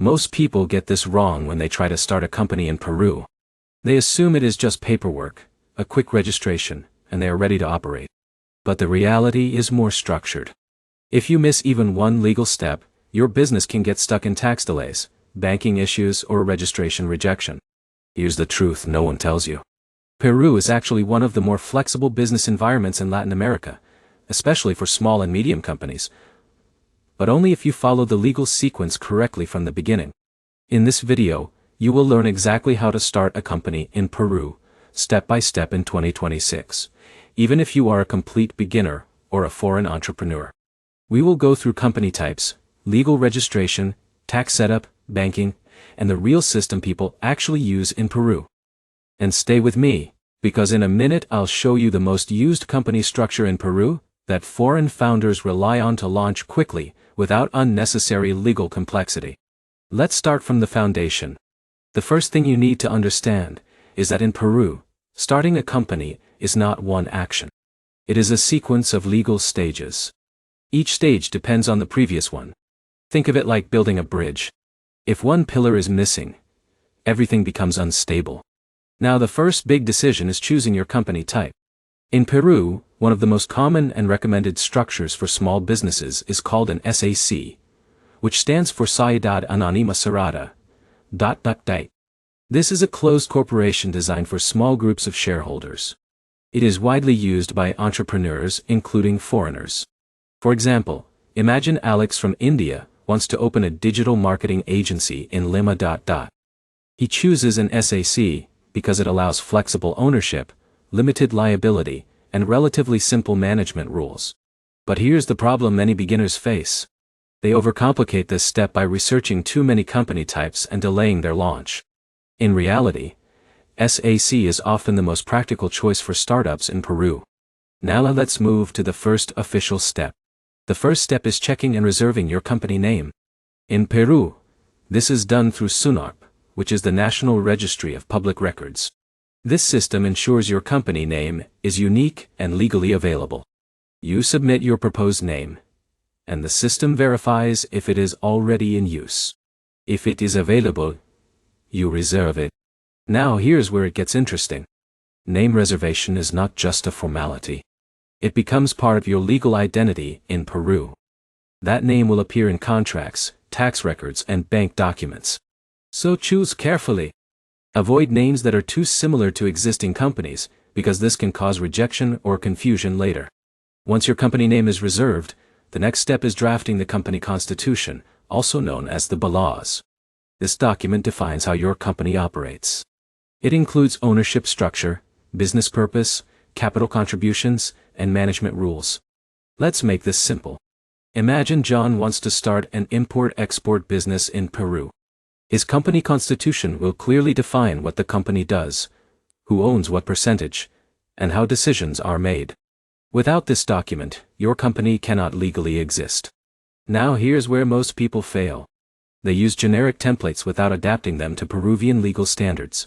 Most people get this wrong when they try to start a company in Peru. They assume it is just paperwork, a quick registration, and they are ready to operate. But the reality is more structured. If you miss even one legal step, your business can get stuck in tax delays, banking issues, or registration rejection. Here's the truth no one tells you. Peru is actually one of the more flexible business environments in Latin America, especially for small and medium companies, but only if you follow the legal sequence correctly from the beginning. In this video, you will learn exactly how to start a company in Peru, step by step in 2026, even if you are a complete beginner or a foreign entrepreneur. We will go through company types, legal registration, tax setup, banking, and the real system people actually use in Peru. And stay with me, because in a minute I'll show you the most used company structure in Peru that foreign founders rely on to launch quickly without unnecessary legal complexity. Let's start from the foundation. The first thing you need to understand is that in Peru, starting a company is not one action. It is a sequence of legal stages. Each stage depends on the previous one. Think of it like building a bridge. If one pillar is missing, everything becomes unstable. Now the first big decision is choosing your company type. In Peru, one of the most common and recommended structures for small businesses is called an SAC, which stands for Sociedad Anónima Cerrada. This is a closed corporation designed for small groups of shareholders. It is widely used by entrepreneurs, including foreigners. For example, imagine Alex from India wants to open a digital marketing agency in Lima. He chooses an SAC because it allows flexible ownership, limited liability, and relatively simple management rules. But here's the problem many beginners face. They overcomplicate this step by researching too many company types and delaying their launch. In reality, SAC is often the most practical choice for startups in Peru. Now let's move to the first official step. The first step is checking and reserving your company name. In Peru, this is done through SUNARP, which is the National Registry of Public Records. This system ensures your company name is unique and legally available. You submit your proposed name, and the system verifies if it is already in use. If it is available, you reserve it. Now here's where it gets interesting. Name reservation is not just a formality. It becomes part of your legal identity in Peru. That name will appear in contracts, tax records, and bank documents. So choose carefully. Avoid names that are too similar to existing companies, because this can cause rejection or confusion later. Once your company name is reserved, the next step is drafting the company constitution, also known as the bylaws. This document defines how your company operates. It includes ownership structure, business purpose, capital contributions, and management rules. Let's make this simple. Imagine John wants to start an import-export business in Peru. His company constitution will clearly define what the company does, who owns what percentage, and how decisions are made. Without this document, your company cannot legally exist. Now here's where most people fail. They use generic templates without adapting them to Peruvian legal standards.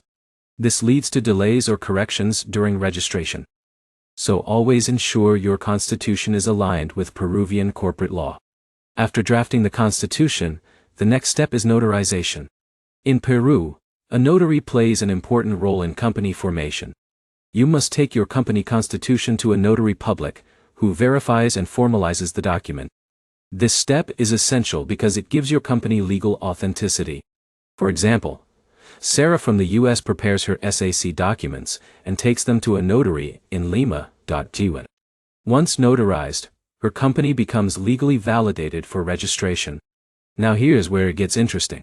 This leads to delays or corrections during registration. So always ensure your constitution is aligned with Peruvian corporate law. After drafting the constitution, the next step is notarization. In Peru, a notary plays an important role in company formation. You must take your company constitution to a notary public, who verifies and formalizes the document. This step is essential because it gives your company legal authenticity. For example, Sarah from the US prepares her SAC documents and takes them to a notary in Lima. Once notarized, her company becomes legally validated for registration. Now here's where it gets interesting.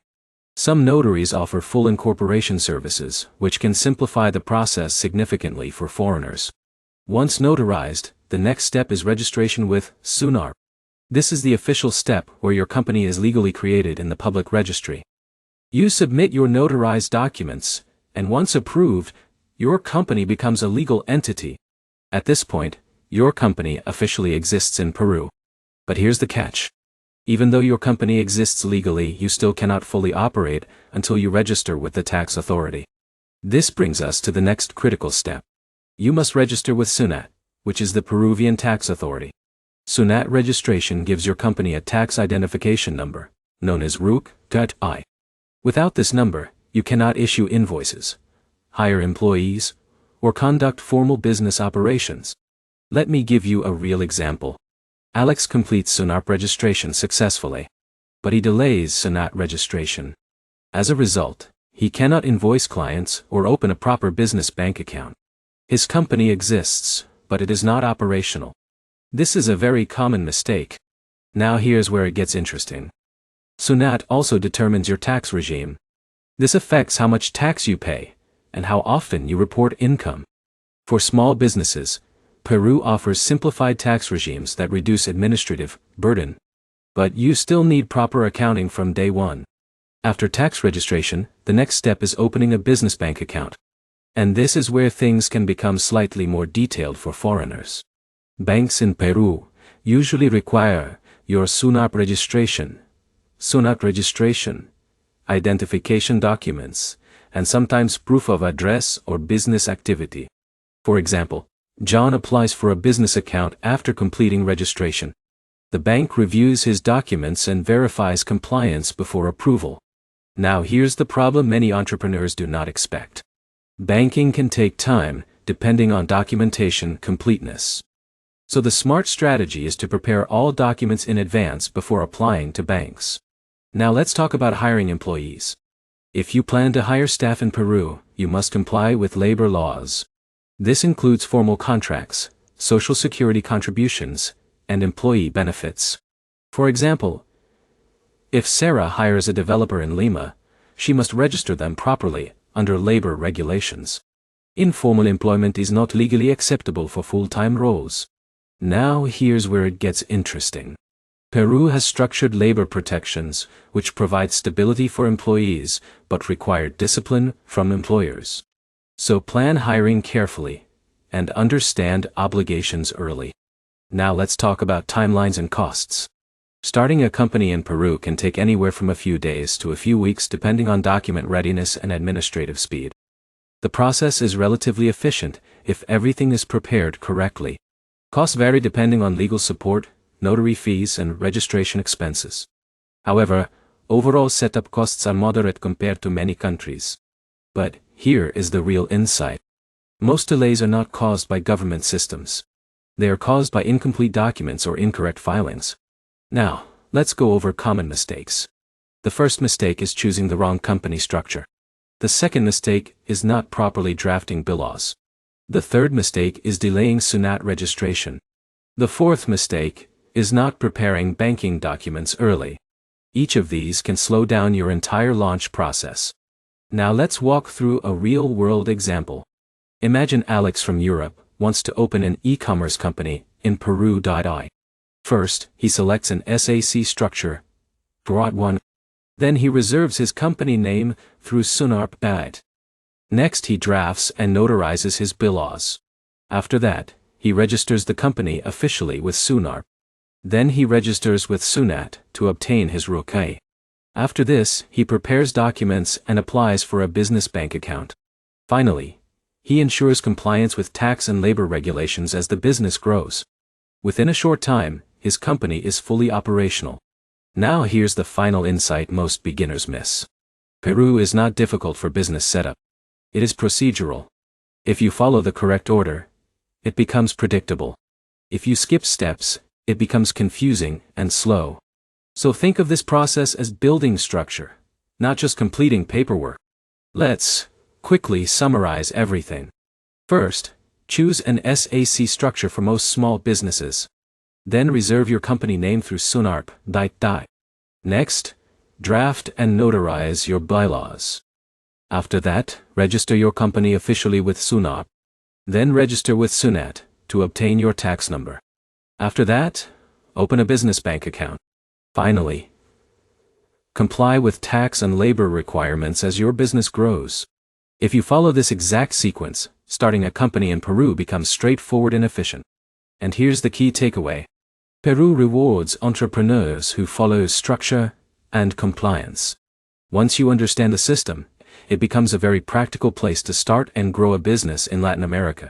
Some notaries offer full incorporation services, which can simplify the process significantly for foreigners. Once notarized, the next step is registration with SUNARP. This is the official step where your company is legally created in the public registry. You submit your notarized documents, and once approved, your company becomes a legal entity. At this point, your company officially exists in Peru. But here's the catch. Even though your company exists legally, you still cannot fully operate until you register with the tax authority. This brings us to the next critical step. You must register with SUNAT, which is the Peruvian tax authority. SUNAT registration gives your company a tax identification number, known as RUC.I. Without this number, you cannot issue invoices, hire employees, or conduct formal business operations. Let me give you a real example. Alex completes SUNARP registration successfully, but he delays SUNAT registration. As a result, he cannot invoice clients or open a proper business bank account. His company exists, but it is not operational. This is a very common mistake. Now here's where it gets interesting. SUNAT also determines your tax regime. This affects how much tax you pay and how often you report income. For small businesses, Peru offers simplified tax regimes that reduce administrative burden. But you still need proper accounting from day one. After tax registration, the next step is opening a business bank account. And this is where things can become slightly more detailed for foreigners. Banks in Peru usually require your SUNAT registration, identification documents, and sometimes proof of address or business activity. For example, John applies for a business account after completing registration. The bank reviews his documents and verifies compliance before approval. Now here's the problem many entrepreneurs do not expect. Banking can take time, depending on documentation completeness. So the smart strategy is to prepare all documents in advance before applying to banks. Now let's talk about hiring employees. If you plan to hire staff in Peru, you must comply with labor laws. This includes formal contracts, social security contributions, and employee benefits. For example, if Sarah hires a developer in Lima, she must register them properly under labor regulations. Informal employment is not legally acceptable for full-time roles. Now here's where it gets interesting. Peru has structured labor protections, which provide stability for employees, but require discipline from employers. So plan hiring carefully, and understand obligations early. Now let's talk about timelines and costs. Starting a company in Peru can take anywhere from a few days to a few weeks depending on document readiness and administrative speed. The process is relatively efficient if everything is prepared correctly. Costs vary depending on legal support, notary fees, and registration expenses. However, overall setup costs are moderate compared to many countries. But here is the real insight. Most delays are not caused by government systems. They are caused by incomplete documents or incorrect filings. Now, let's go over common mistakes. The first mistake is choosing the wrong company structure. The second mistake is not properly drafting bylaws. The third mistake is delaying SUNAT registration. The fourth mistake is not preparing banking documents early. Each of these can slow down your entire launch process. Now let's walk through a real-world example. Imagine Alex from Europe wants to open an e-commerce company in Peru. First, he selects an SAC structure, Broad 1. Then he reserves his company name through SUNARP. Next he drafts and notarizes his bylaws. After that, he registers the company officially with SUNARP. Then he registers with SUNAT to obtain his ROCA. After this, he prepares documents and applies for a business bank account. Finally, he ensures compliance with tax and labor regulations as the business grows. Within a short time, his company is fully operational. Now here's the final insight most beginners miss. Peru is not difficult for business setup. It is procedural. If you follow the correct order, it becomes predictable. If you skip steps, it becomes confusing and slow. So think of this process as building structure, not just completing paperwork. Let's quickly summarize everything. First, choose an SAC structure for most small businesses. Then reserve your company name through SUNARP. Next, draft and notarize your bylaws. After that, register your company officially with SUNARP. Then register with SUNAT to obtain your tax number. After that, open a business bank account. Finally, comply with tax and labor requirements as your business grows. If you follow this exact sequence, starting a company in Peru becomes straightforward and efficient. And here's the key takeaway. Peru rewards entrepreneurs who follow structure and compliance. Once you understand the system, it becomes a very practical place to start and grow a business in Latin America.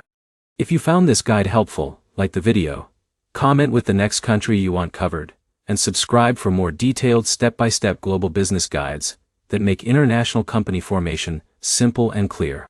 If you found this guide helpful, like the video, comment with the next country you want covered, and subscribe for more detailed step-by-step global business guides. that make international company formation simple and clear.